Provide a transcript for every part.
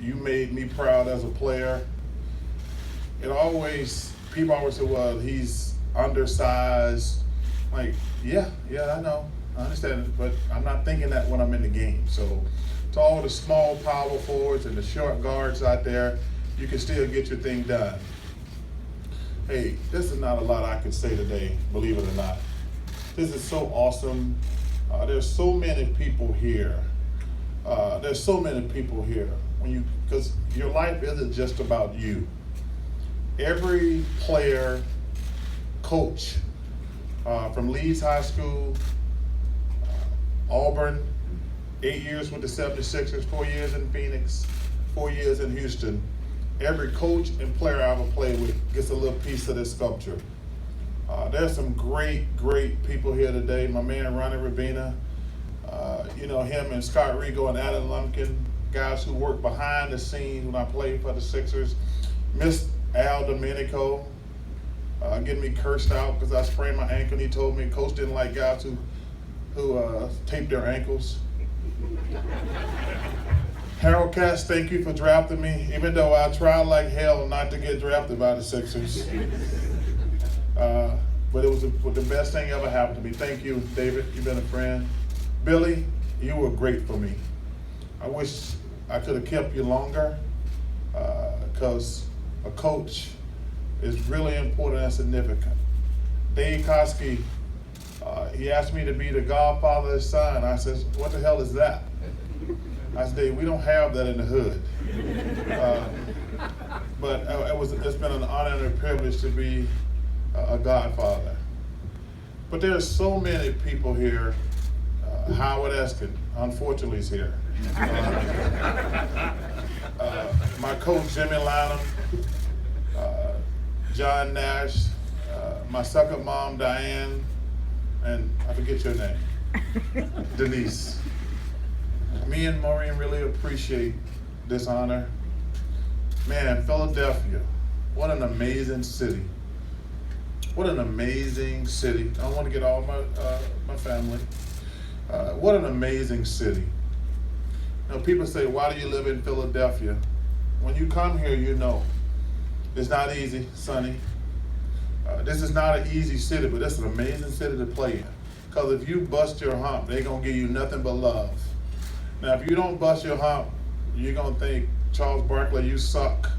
You made me proud as a player. People always say, well, he's undersized. Like, yeah, I know. I understand it, but I'm not thinking that when I'm in the game. So to all the small power forwards and the short guards out there, you can still get your thing done. Hey, this is not a lot I could say today, believe it or not. This is so awesome. There's so many people here. Because your life isn't just about you. Every player, coach, from Leeds High School, Auburn, 8 years with the 76ers, 4 years in Phoenix, 4 years in Houston. Every coach and player I ever played with gets a little piece of this sculpture. There's some great people here today. My man Ronnie Rabina, him and Scott Rigo and Alan Lumpkin, guys who work behind the scenes when I played for the Sixers. Miss Al Domenico, getting me cursed out because I sprained my ankle. And he told me coach didn't like guys who tape their ankles. Harold Cass, thank you for drafting me, even though I tried like hell not to get drafted by the Sixers. But it was the best thing ever happened to me. Thank you, David. You've been a friend. Billy, you were great for me. I wish I could have kept you longer because a coach is really important and significant. Dave Koski, he asked me to be the godfather of his son. I said, what the hell is that? I said, Dave, we don't have that in the hood. But it's been an honor and a privilege to be a godfather. But there are so many people here. Howard Eskin, unfortunately, is here. My coach, Jimmy Lanham, John Nash, my second mom, Diane, and I forget your name, Denise. Me and Maureen really appreciate this honor. Man, Philadelphia, what an amazing city. What an amazing city. I want to get all my family. What an amazing city. People say, why do you live in Philadelphia? When you come here, you know. It's not easy, Sonny. This is not an easy city, but it's an amazing city to play in. Because if you bust your hump, they're going to give you nothing but love. Now, if you don't bust your hump, you're going to think, Charles Barkley, you suck.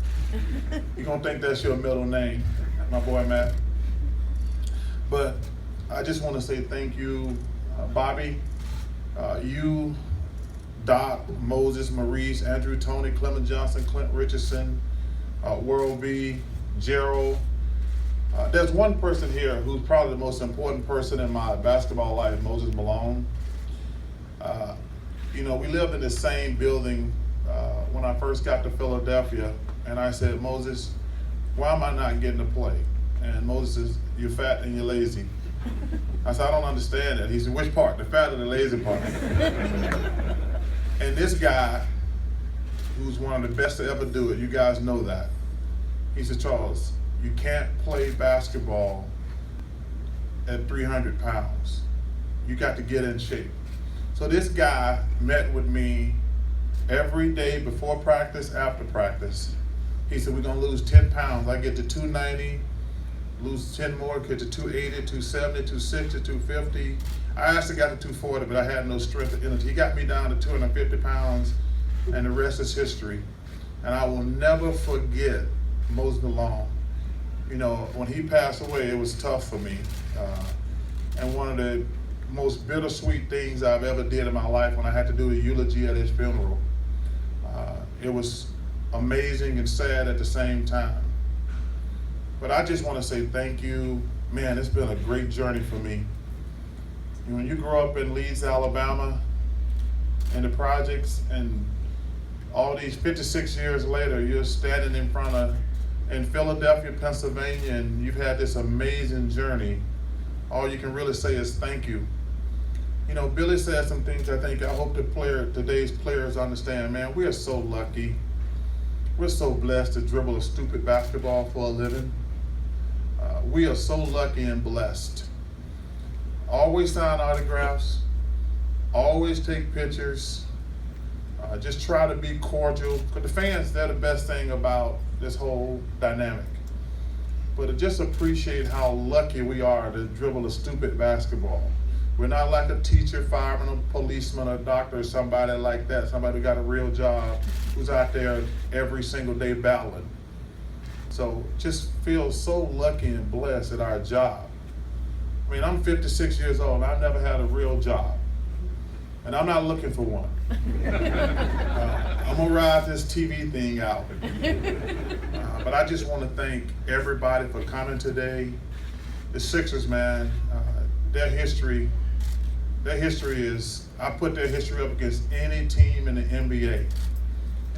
You're going to think that's your middle name, my boy Matt. But I just want to say thank you, Bobby, you, Doc, Moses, Maurice, Andrew, Tony, Clement Johnson, Clint Richardson, World B, Gerald. There's one person here who's probably the most important person in my basketball life, Moses Malone. We lived in the same building when I first got to Philadelphia, and I said, Moses, why am I not getting to play? And Moses says, you're fat and you're lazy. I said, I don't understand that. He said, which part? The fat or the lazy part? And this guy, who's one of the best to ever do it, you guys know that. He said, Charles, you can't play basketball at 300 pounds. You got to get in shape. So this guy met with me every day before practice, after practice. He said, we're gonna lose 10 pounds. I get to 290, lose 10 more, get to 280, 270, 260, 250. I actually got to 240, but I had no strength or energy. He got me down to 250 pounds, and the rest is history. And I will never forget Moses Malone. When he passed away, it was tough for me. And one of the most bittersweet things I've ever did in my life when I had to do a eulogy at his funeral. It was amazing and sad at the same time. But I just want to say thank you. Man, it's been a great journey for me. When you grow up in Leeds, Alabama, in the projects, and all these 56 years later, you're standing in Philadelphia, Pennsylvania, and you've had this amazing journey. All you can really say is thank you. Billy said some things I hope today's players understand. Man, we are so lucky. We're so blessed to dribble a stupid basketball for a living. We are so lucky and blessed. Always sign autographs, always take pictures. Just try to be cordial, because the fans, they're the best thing about this whole dynamic. But just appreciate how lucky we are to dribble a stupid basketball. We're not like a teacher, fireman, a policeman, a doctor, or somebody like that, somebody who got a real job, who's out there every single day battling. So just feel so lucky and blessed at our job. I mean, I'm 56 years old, and I've never had a real job. And I'm not looking for one. I'm gonna ride this TV thing out. But I just want to thank everybody for coming today. The Sixers, man, their history is, I put their history up against any team in the NBA.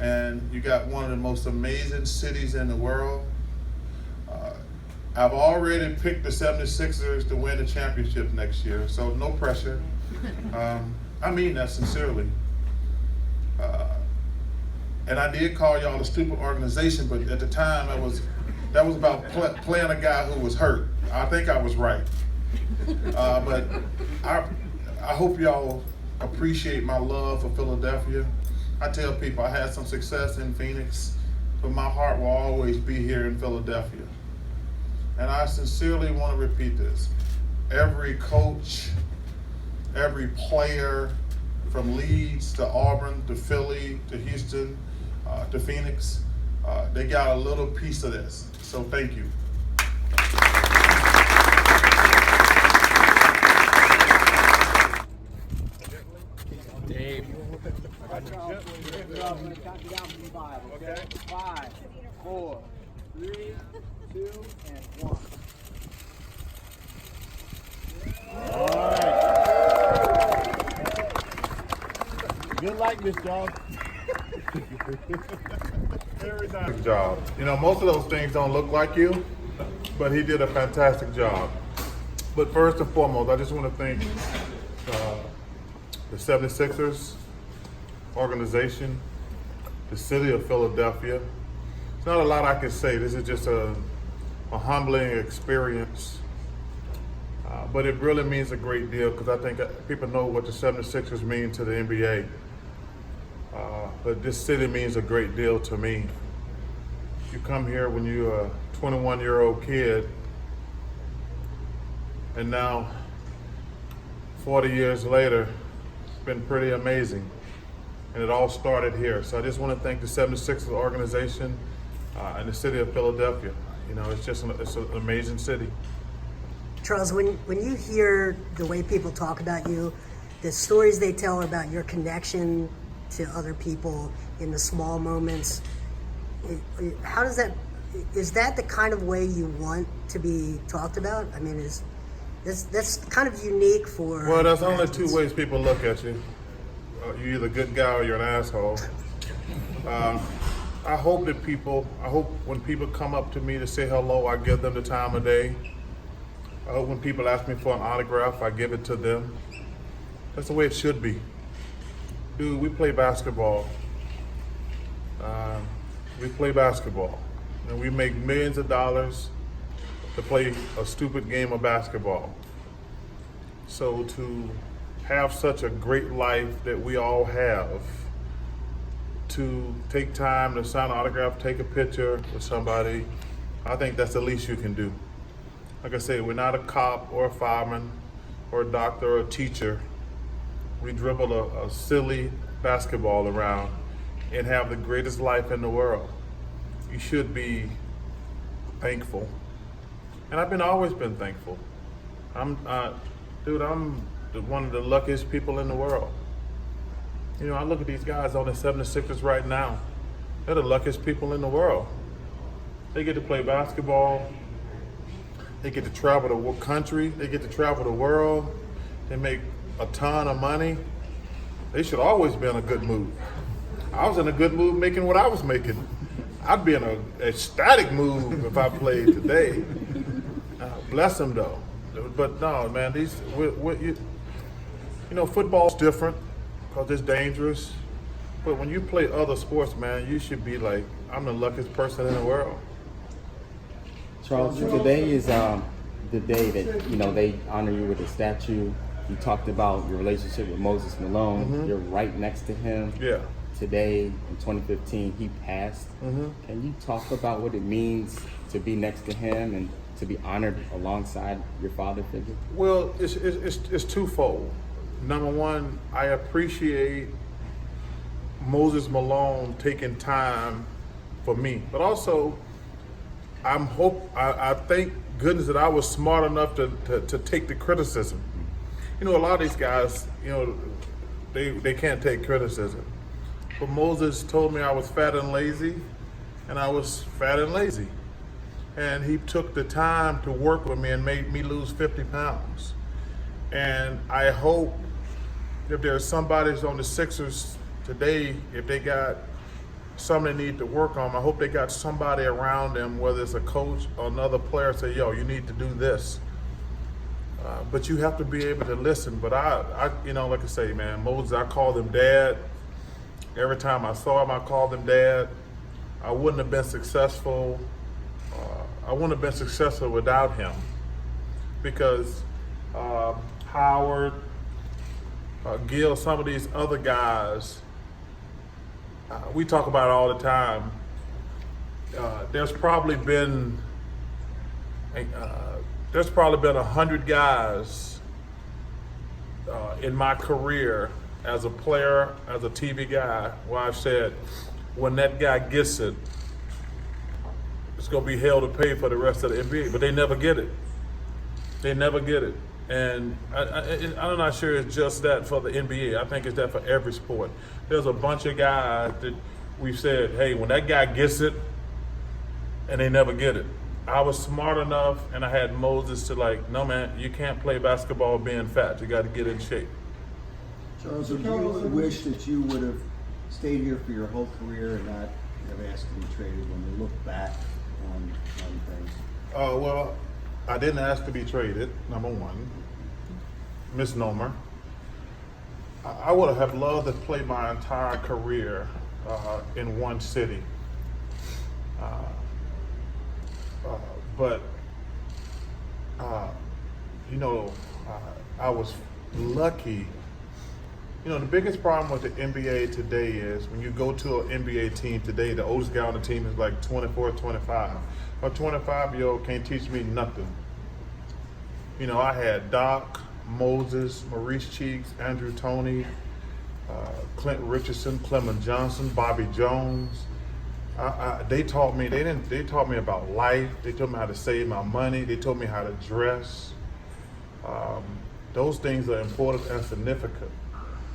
And you got one of the most amazing cities in the world. I've already picked the 76ers to win the championship next year, so no pressure. I mean that sincerely. And I did call y'all a stupid organization, but at the time that was about playing a guy who was hurt. I think I was right. But I hope y'all appreciate my love for Philadelphia. I tell people I had some success in Phoenix, but my heart will always be here in Philadelphia. And I sincerely want to repeat this. Every coach, every player, from Leeds to Auburn to Philly to Houston to Phoenix, they got a little piece of this. So thank you. Dave. Okay. 5, 4, 3, 2, and 1. All right. Good likeness, Charles. Very nice job. You know, most of those things don't look like you, but he did a fantastic job. But first and foremost, I just want to thank the 76ers organization, the city of Philadelphia. It's not a lot I can say. This is just a humbling experience. But it really means a great deal, because I think people know what the 76ers mean to the NBA. But this city means a great deal to me. You come here when you're a 21-year-old kid, and now 40 years later, it's been pretty amazing. And it all started here. So I just want to thank the 76ers organization and the city of Philadelphia. You know, it's an amazing city. Charles, when you hear the way people talk about you, the stories they tell about your connection to other people in the small moments, how does that, is that the kind of way you want to be talked about? I mean, that's kind of unique for... Well, there's only two ways people look at you. You're either a good guy or you're an asshole. I hope when people come up to me to say hello, I give them the time of day. I hope when people ask me for an autograph, I give it to them. That's the way it should be. Dude, we play basketball. And we make millions of dollars to play a stupid game of basketball. So to have such a great life that we all have, to take time to sign an autograph, take a picture with somebody, I think that's the least you can do. Like I say, we're not a cop or a fireman or a doctor or a teacher. We dribble a silly basketball around and have the greatest life in the world. You should be thankful. And I've always been thankful. I'm one of the luckiest people in the world. You know, I look at these guys on the 76ers right now. They're the luckiest people in the world. They get to play basketball. They get to travel the country. They get to travel the world. They make a ton of money. They should always be in a good mood. I was in a good mood making what I was making. I'd be in an ecstatic mood if I played today. Bless them though. But no, man, you know, football's different because it's dangerous. But when you play other sports, man, you should be like, I'm the luckiest person in the world. Charles, today is the day that, you know, they honor you with a statue. You talked about your relationship with Moses Malone. Mm-hmm. You're right next to him. Yeah. today in 2015 he passed. Can you talk about what it means to be next to him and to be honored alongside your father figure? Well, it's twofold. Number one, I appreciate Moses Malone taking time for me, but also I thank goodness that I was smart enough to take the criticism. You know, a lot of these guys, you know, they can't take criticism. But Moses told me I was fat and lazy, and I was fat and lazy. And he took the time to work with me and made me lose 50 pounds. And I hope if there's somebody on the Sixers today, if they got something they need to work on, I hope they got somebody around them, whether it's a coach or another player, say, yo, you need to do this. But you have to be able to listen. But I, you know, like I say, man, Moses, I called him dad. Every time I saw him, I called him dad. I wouldn't have been successful. I wouldn't have been successful without him, because Howard, Gil, some of these other guys, we talk about it all the time. There's probably been 100 guys in my career as a player, as a TV guy, where I've said, when that guy gets it, it's going to be hell to pay for the rest of the NBA. But they never get it. They never get it. And I'm not sure it's just that for the NBA. I think it's that for every sport. There's a bunch of guys that we've said, hey, when that guy gets it, and they never get it. I was smart enough, and I had Moses to like, no man, you can't play basketball being fat. You got to get in shape. Charles, would you wish that you would have stayed here for your whole career and not have asked to be traded when you look back on things? Well, I didn't ask to be traded, number one. Misnomer. I would have loved to play my entire career in one city. But you know, I was lucky. You know, the biggest problem with the NBA today is when you go to an NBA team today, the oldest guy on the team is like 24, 25. A 25-year-old can't teach me nothing. You know, I had Doc, Moses, Maurice Cheeks, Andrew Toney, Clint Richardson, Clement Johnson, Bobby Jones. They taught me. They taught me about life. They taught me how to save my money. They taught me how to dress. Those things are important and significant.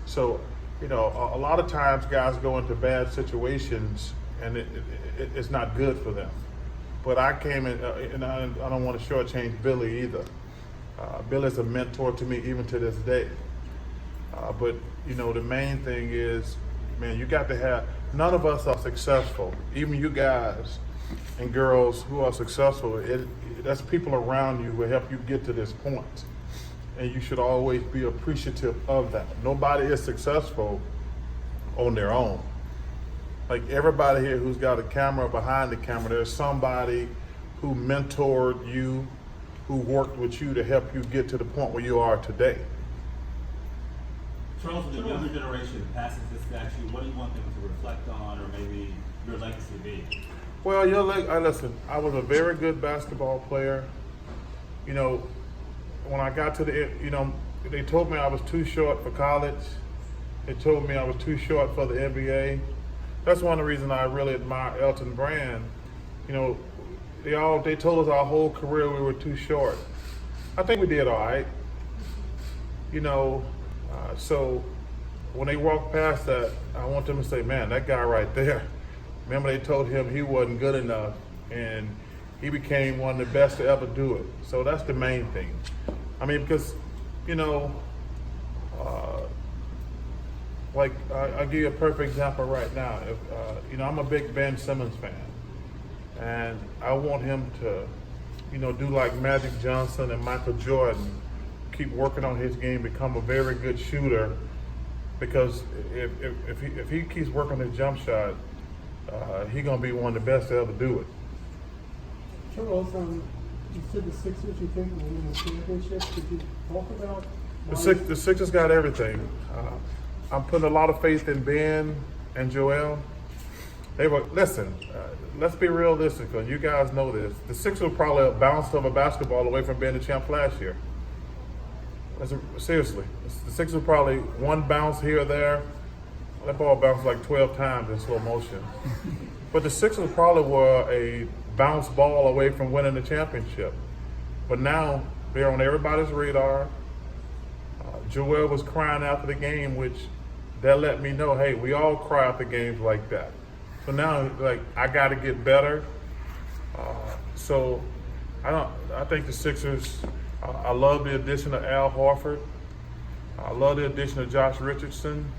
So, you know, a lot of times guys go into bad situations and it's not good for them. But I came in, and I don't want to shortchange Billy either. Billy's a mentor to me even to this day. But, you know, the main thing is, man, you got to have, none of us are successful. Even you guys and girls who are successful, that's people around you who help you get to this point. And you should always be appreciative of that. Nobody is successful on their own. Like everybody here who's got a camera behind the camera, there's somebody who mentored you, who worked with you to help you get to the point where you are today. Charles, when the younger generation passes this statue, what do you want them to reflect on, or maybe your legacy be? Well, listen, I was a very good basketball player. You know, when I got to they told me I was too short for college. They told me I was too short for the NBA. That's one of the reasons I really admire Elton Brand. You know, they told us our whole career we were too short. I think we did all right. You know, so when they walk past that, I want them to say, man, that guy right there. Remember they told him he wasn't good enough, and he became one of the best to ever do it. So that's the main thing. I mean, because, you know, like I'll give you a perfect example right now. If, you know, I'm a big Ben Simmons fan, and I want him to, you know, do like Magic Johnson and Michael Jordan, keep working on his game, become a very good shooter, because if he keeps working his jump shot, he's gonna be one of the best to ever do it. Charles, you said the Sixers, you think, will win the championship. Could you talk about The Sixers got everything. I'm putting a lot of faith in Ben and Joel, they were, listen, let's be realistic, because you guys know this. The Sixers were probably a bounce of a basketball away from being the champ last year. Seriously, the Sixers were probably one bounce here or there. That ball bounced like 12 times in slow motion. But the Sixers probably were a bounce ball away from winning the championship. But now they're on everybody's radar. Joel was crying after the game, which that let me know, hey, we all cry after games like that. So now, like, I got to get better. So I think the Sixers. I love the addition of Al Horford. I love the addition of Josh Richardson.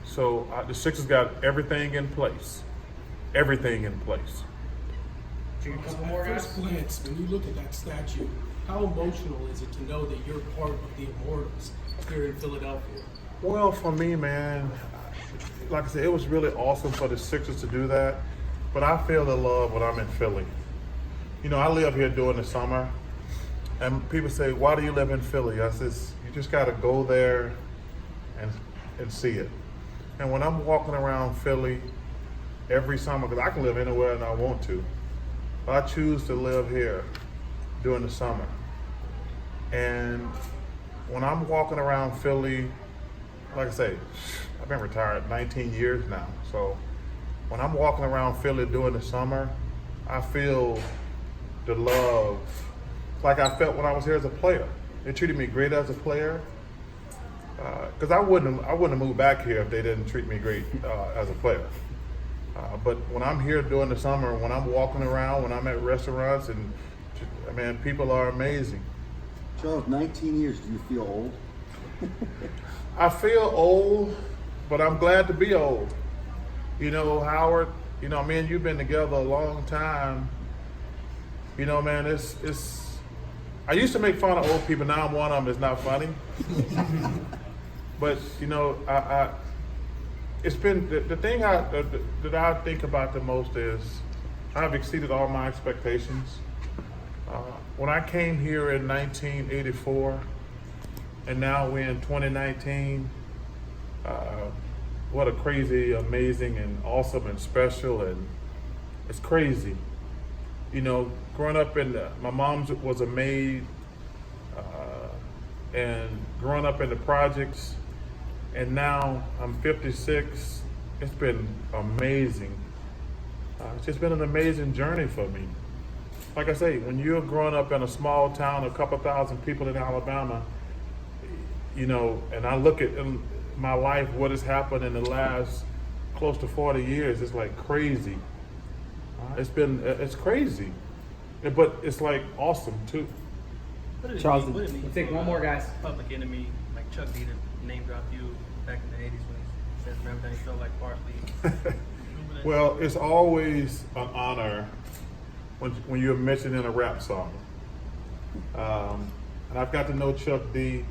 So the Sixers got everything in place. Everything in place. At first glance, when you look at that statue, how emotional is it to know that you're part of the Immortals here in Philadelphia? Well, for me, man, like I said, it was really awesome for the Sixers to do that. But I feel the love when I'm in Philly. You know, I live here during the summer, and people say, "Why do you live in Philly?" I says, "You just got to go there and see it." And when I'm walking around Philly every summer, because I can live anywhere and I want to, but I choose to live here during the summer. And when I'm walking around Philly, like I say, I've been retired 19 years now. So when I'm walking around Philly during the summer, I feel the love like I felt when I was here as a player. They treated me great as a player. Because I wouldn't have moved back here if they didn't treat me great as a player. But when I'm here during the summer, when I'm walking around, when I'm at restaurants, and man, people are amazing. Charles, 19 years, do you feel old? I feel old, but I'm glad to be old. You know, Howard, you know, me and you've been together a long time. You know, man, it's I used to make fun of old people. Now I'm one of them. It's not funny. But, you know, it's been, the thing that I think about the most is I've exceeded all my expectations. When I came here in 1984, and now we're in 2019, what a crazy, amazing, and awesome, and special, and it's crazy. You know, growing up my mom was a maid, and growing up in the projects, and now I'm 56. It's been amazing. It's just been an amazing journey for me. Like I say, when you're growing up in a small town, a couple thousand people in Alabama, you know, and I look at in my life, what has happened in the last close to 40 years, it's like crazy. It's crazy, but it's like awesome too. Charles, We'll take one more, guys. Public Enemy, like Chuck D name dropped you back in the 80s when he says, "Remember that he felt like Barkley." Well, it's always an honor when you're mentioned in a rap song. And I've got to know Chuck D,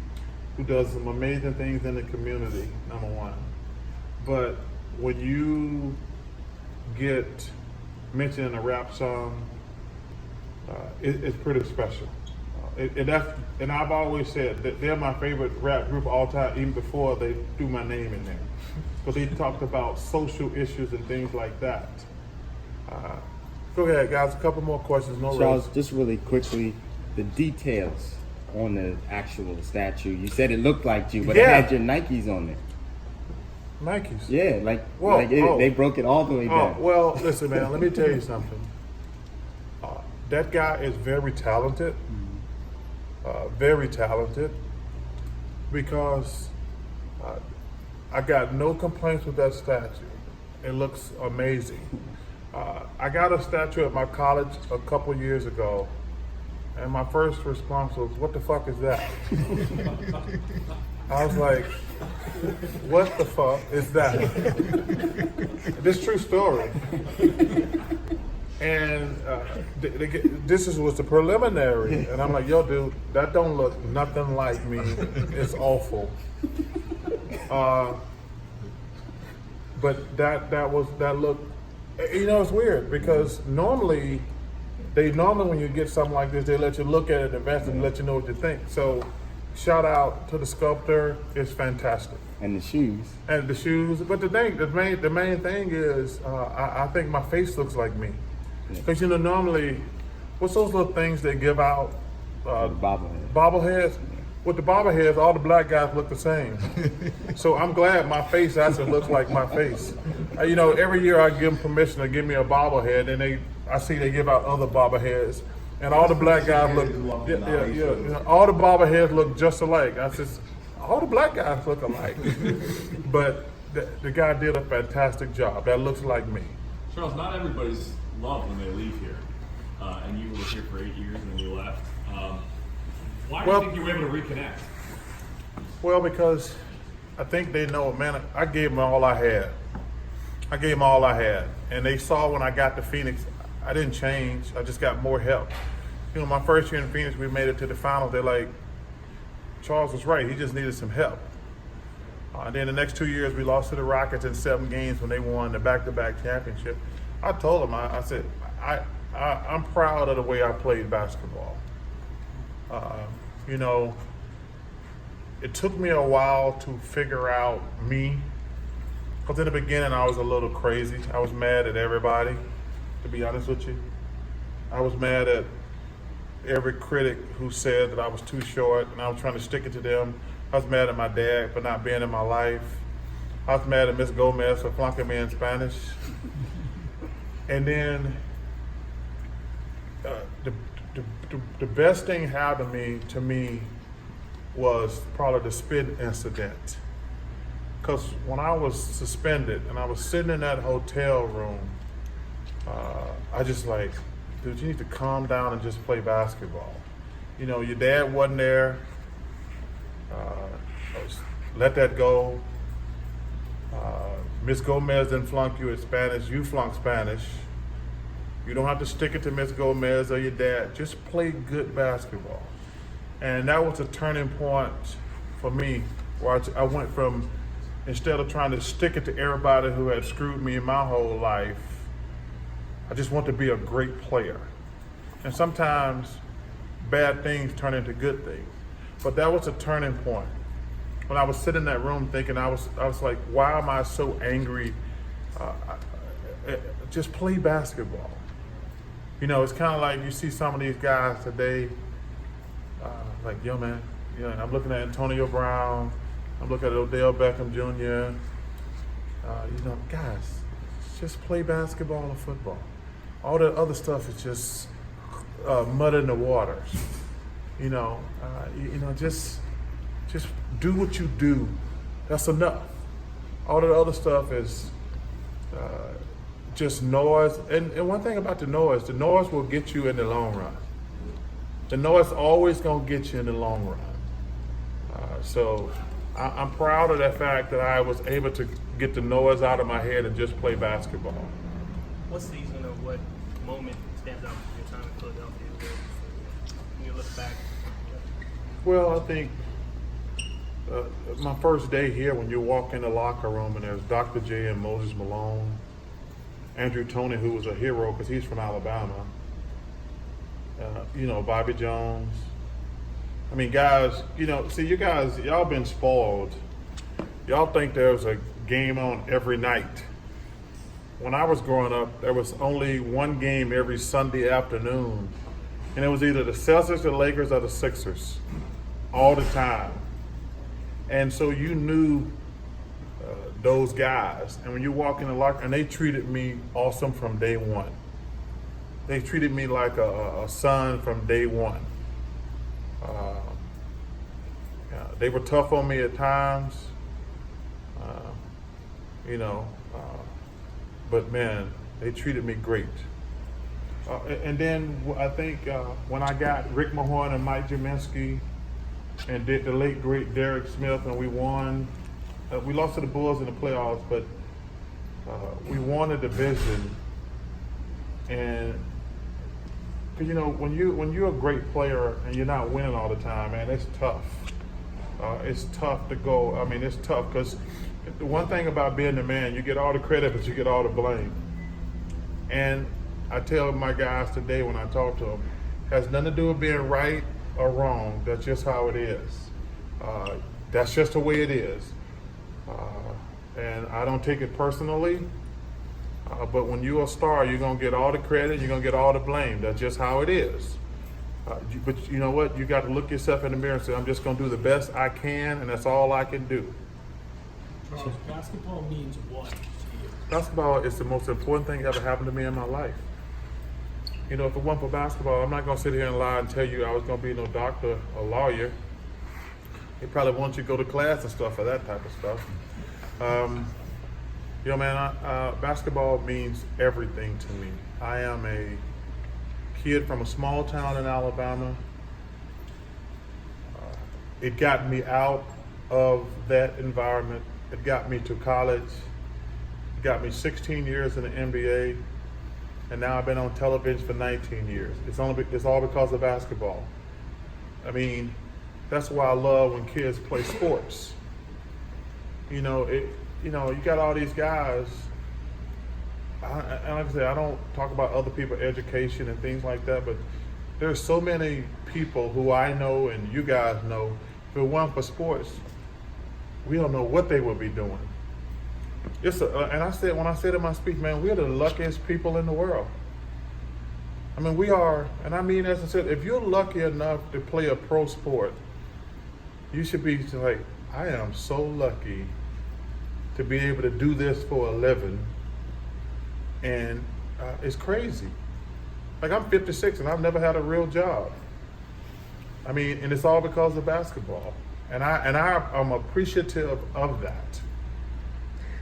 who does some amazing things in the community, number one. But when you get mentioned in a rap song, it's pretty special. And I've always said that they're my favorite rap group of all time, even before they threw my name in there. Because they talked about social issues and things like that. Go ahead, guys. A couple more questions. No Charles, rush. just really quickly, the details on the actual statue. You said it looked like you, but Yeah. it had your Nikes on it. Nikes. Yeah, Whoa, oh. they broke it all the way down. Oh, well, listen, man, let me tell you something. That guy is very talented. Very talented. Because I got no complaints with that statue. It looks amazing. I got a statue at my college a couple years ago, and my first response was, "What the fuck is that?" I was like, "What the fuck is that?" This true story. And this was the preliminary, and I'm like, "Yo, dude, that don't look nothing like me. It's awful." But that looked. You know, it's weird because normally when you get something like this, they let you look at it, invest, and let you know what you think. So shout out to the sculptor. It's fantastic. And the shoes. And the shoes, but the main thing is, I think my face looks like me. Because normally, what's those little things they give out? The bobblehead. Bobbleheads. With the bobbleheads, all the black guys look the same. So I'm glad my face actually looks like my face. Every year I give them permission to give me a bobblehead, and I see they give out other bobbleheads, and all the black guys look, all the bobbleheads look just alike. I said, all the black guys look alike. But the guy did a fantastic job. That looks like me. Charles, not everybody's loved when they leave here, and you were here for 8 years and then you left. Why do you think you were able to reconnect? Well, because I think they know, man, I gave them all I had. I gave them all I had. And they saw when I got to Phoenix, I didn't change. I just got more help. My first year in Phoenix, we made it to the finals. They're like, Charles was right. He just needed some help. And then the next 2 years, we lost to the Rockets in 7 games when they won the back-to-back championship. I told them, I said, I'm proud of the way I played basketball. It took me a while to figure out me, because in the beginning I was a little crazy. I was mad at everybody, to be honest with you. I was mad at every critic who said that I was too short, and I was trying to stick it to them. I was mad at my dad for not being in my life. I was mad at Miss Gomez for flunking me in Spanish. And then the best thing happened to me was probably the spit incident. Because when I was suspended and I was sitting in that hotel room, I just like, dude, you need to calm down and just play basketball. Your dad wasn't there. Let that go. Miss Gomez didn't flunk you in Spanish. You flunked Spanish. You don't have to stick it to Miss Gomez or your dad. Just play good basketball. And that was a turning point for me, where I went from, instead of trying to stick it to everybody who had screwed me in my whole life, I just want to be a great player. And sometimes bad things turn into good things. But that was a turning point. When I was sitting in that room thinking, I was like, why am I so angry? Just play basketball. It's kind of like you see some of these guys today, like, yo, man, I'm looking at Antonio Brown, I'm looking at Odell Beckham Jr. Guys, just play basketball or football. All that other stuff is just mud in the waters. Just do what you do. That's enough. All that other stuff is just noise. And one thing about the noise will get you in the long run. The noise always gonna get you in the long run. So I'm proud of that fact that I was able to get the noise out of my head and just play basketball. What season or what moment stands out from your time in Philadelphia when you look back? Well, I think my first day here, when you walk in the locker room and there's Dr. J and Moses Malone, Andrew Toney, who was a hero because he's from Alabama, Bobby Jones. I mean, guys, see, you guys, y'all been spoiled. Y'all think there's a game on every night. When I was growing up, there was only one game every Sunday afternoon, and it was either the Celtics, the Lakers, or the Sixers, all the time. And so you knew those guys, and when you walk in the locker, and they treated me awesome from day one. They treated me like a son from day one. They were tough on me at times, but man, they treated me great. And then I think when I got Rick Mahorn and Mike Jaminski and the late great Derek Smith, and we won. We lost to the Bulls in the playoffs, but we won a division. And because when you're a great player and you're not winning all the time, man, it's tough. It's tough to go. I mean, it's tough because the one thing about being the man, you get all the credit, but you get all the blame. And I tell my guys today when I talk to them, has nothing to do with being right or wrong. That's just how it is. That's just the way it is. And I don't take it personally. But when you're a star, you're going to get all the credit, you're going to get all the blame. That's just how it is. But you know what? You got to look yourself in the mirror and say, I'm just going to do the best I can, and that's all I can do. Charles, basketball means what to you? Basketball is the most important thing that ever happened to me in my life. You know, if it weren't for basketball, I'm not going to sit here and lie and tell you I was going to be no doctor or lawyer. They probably want you to go to class and stuff for that type of stuff. You know, man, basketball means everything to me. I am a kid from a small town in Alabama. It got me out of that environment. It got me to college. It got me 16 years in the NBA. And now I've been on television for 19 years. It's all because of basketball. I mean, that's why I love when kids play sports. You know, you got all these guys. And like I said, I don't talk about other people's education and things like that, but there's so many people who I know and you guys know, if it weren't for sports, we don't know what they would be doing. And I said, when I said in my speech, man, we're the luckiest people in the world. I mean, we are, and I mean, as I said, if you're lucky enough to play a pro sport, you should be like, I am so lucky to be able to do this for a living. And it's crazy. Like, I'm 56 and I've never had a real job. I mean, and it's all because of basketball. And I'm appreciative of that.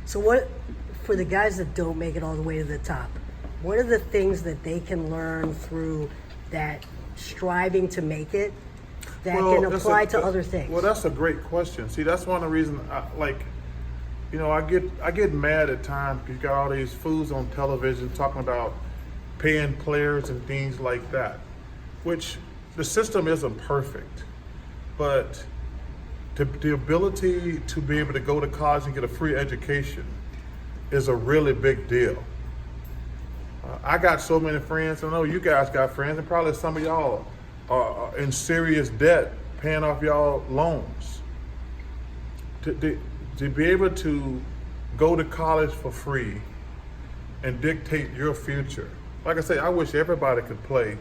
So what, for the guys that don't make it all the way to the top, what are the things that they can learn through that striving to make it that can apply to other things? Well, that's a great question. See, that's one of the reasons, I get mad at times because you got all these fools on television talking about paying players and things like that, which the system isn't perfect, but the ability to be able to go to college and get a free education is a really big deal. I got so many friends, I know you guys got friends, and probably some of y'all are in serious debt paying off y'all loans. To be able to go to college for free and dictate your future. Like I say, I wish everybody could play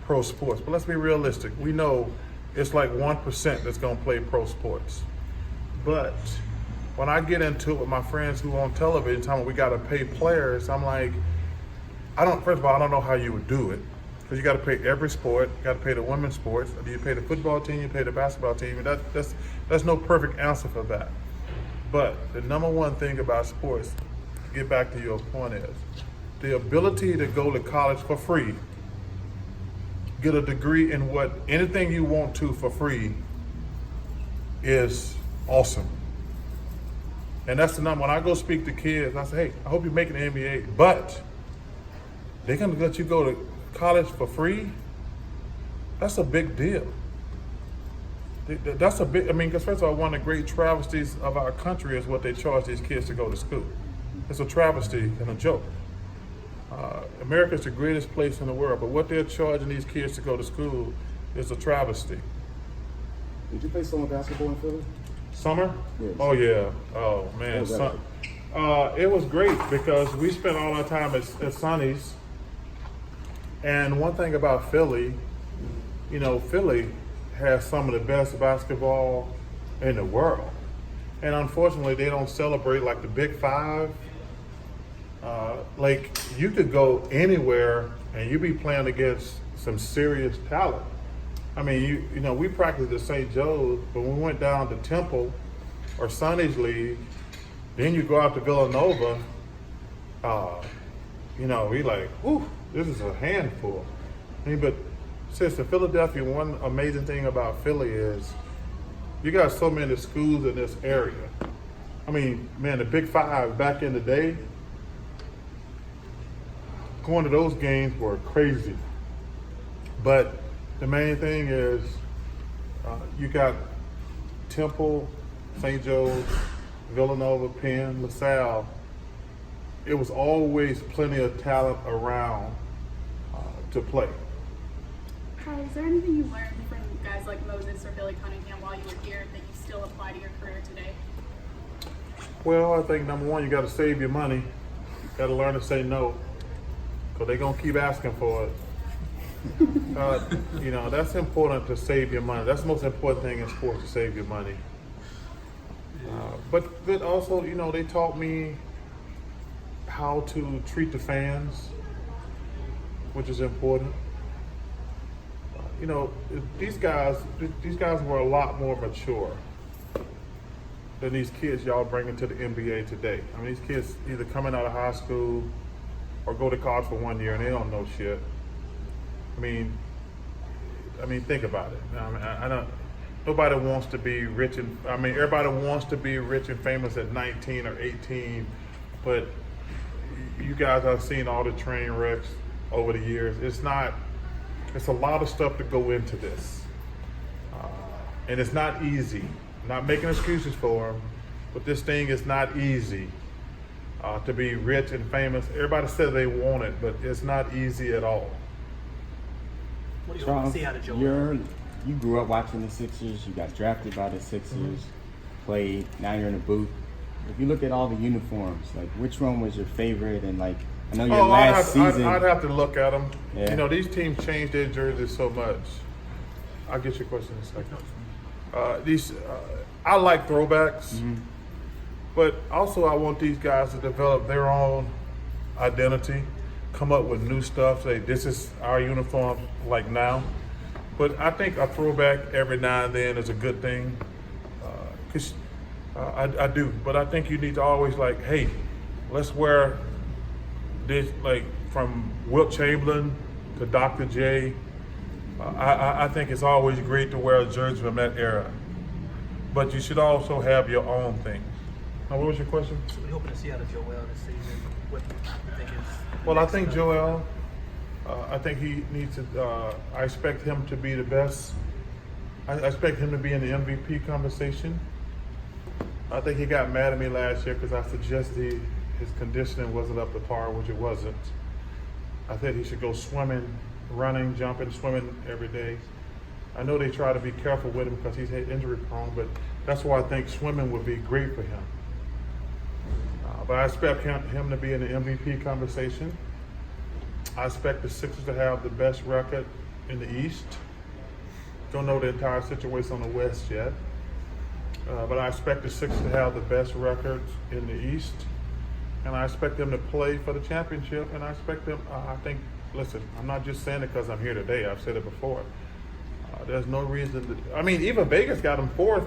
pro sports, but let's be realistic. We know it's like 1% that's gonna play pro sports. But when I get into it with my friends who are on television telling me we gotta pay players, I'm like, first of all, I don't know how you would do it. Because you gotta pay every sport, you gotta pay the women's sports, you pay the football team, you pay the basketball team, and that's no perfect answer for that. But the number one thing about sports, to get back to your point, is the ability to go to college for free, get a degree in anything you want to for free is awesome. And that's the number. When I go speak to kids, I say, hey, I hope you're making the NBA, but they're gonna let you go to college for free? That's a big deal. That's because first of all, one of the great travesties of our country is what they charge these kids to go to school. It's a travesty and a joke. America's the greatest place in the world, but what they're charging these kids to go to school is a travesty. Did you play summer basketball in Philly? Summer? Yes. Oh yeah. Oh man. It was great because we spent all our time at Sonny's. And one thing about Philly, Philly has some of the best basketball in the world. And unfortunately, they don't celebrate like the Big Five. Like, you could go anywhere and you be playing against some serious talent. I mean, we practiced at St. Joe's, but when we went down to Temple or Sonny's League, then you go out to Villanova, we like, whew, this is a handful. But since the Philadelphia, one amazing thing about Philly is you got so many schools in this area. I mean, man, the Big Five back in the day, going to those games were crazy. But the main thing is you got Temple, St. Joe's, Villanova, Penn, LaSalle. It was always plenty of talent around to play. Charles, is there anything you learned from guys guys like Moses or Billy Cunningham while you were here that you still apply to your career today? Well, I think number one, you got to save your money. Got to learn to say no, because they're gonna keep asking for it. You know, that's important to save your money. That's the most important thing in sports, to save your money. But also, you know, they taught me how to treat the fans, which is important. You know, these guys were a lot more mature than these kids y'all bringing to the NBA today. I mean, these kids either coming out of high school or go to college for 1 year and they don't know shit. I mean, think about it. I don't. Nobody wants to be rich and everybody wants to be rich and famous at 19 or 18, but you guys have seen all the train wrecks over the years. It's a lot of stuff to go into this, and it's not easy. I'm not making excuses for them, but this thing is not easy to be rich and famous. Everybody says they want it, but it's not easy at all. What do you want to see out of Joel? You grew up watching the Sixers. You got drafted by the Sixers, played. Now you're in a booth. If you look at all the uniforms, like which one was your favorite? And like, I know your last season. I'd have to look at them. Yeah. You know, these teams change their jerseys so much. I'll get your question in a second. I like throwbacks, but also I want these guys to develop their own identity, come up with new stuff. Say, this is our uniform, like now. But I think a throwback every now and then is a good thing. I do. But I think you need to always like, hey, let's wear this, like from Wilt Chamberlain to Dr. J. I think it's always great to wear a jersey from that era. But you should also have your own thing. Now, what was your question? So we're hoping to see out of Joel this season. What do you think is? Well, I think Joel. I think he needs to. I expect him to be the best. I expect him to be in the MVP conversation. I think he got mad at me last year because I suggested his conditioning wasn't up to par, which it wasn't. I think he should go swimming, running, jumping, swimming every day. I know they try to be careful with him because he's injury prone, but that's why I think swimming would be great for him. But I expect him to be in the MVP conversation. I expect the Sixers to have the best record in the East. Don't know the entire situation on the West yet. But I expect the Sixers to have the best record in the East. And I expect them to play for the championship. And I expect them, listen, I'm not just saying it because I'm here today. I've said it before. There's no reason to, even Vegas got them fourth.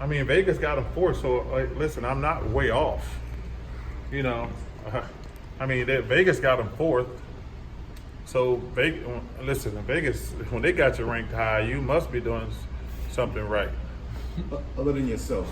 Vegas got them fourth. So, listen, I'm not way off. Vegas got them fourth. So, Vegas, when they got you ranked high, you must be doing something right. Other than yourself.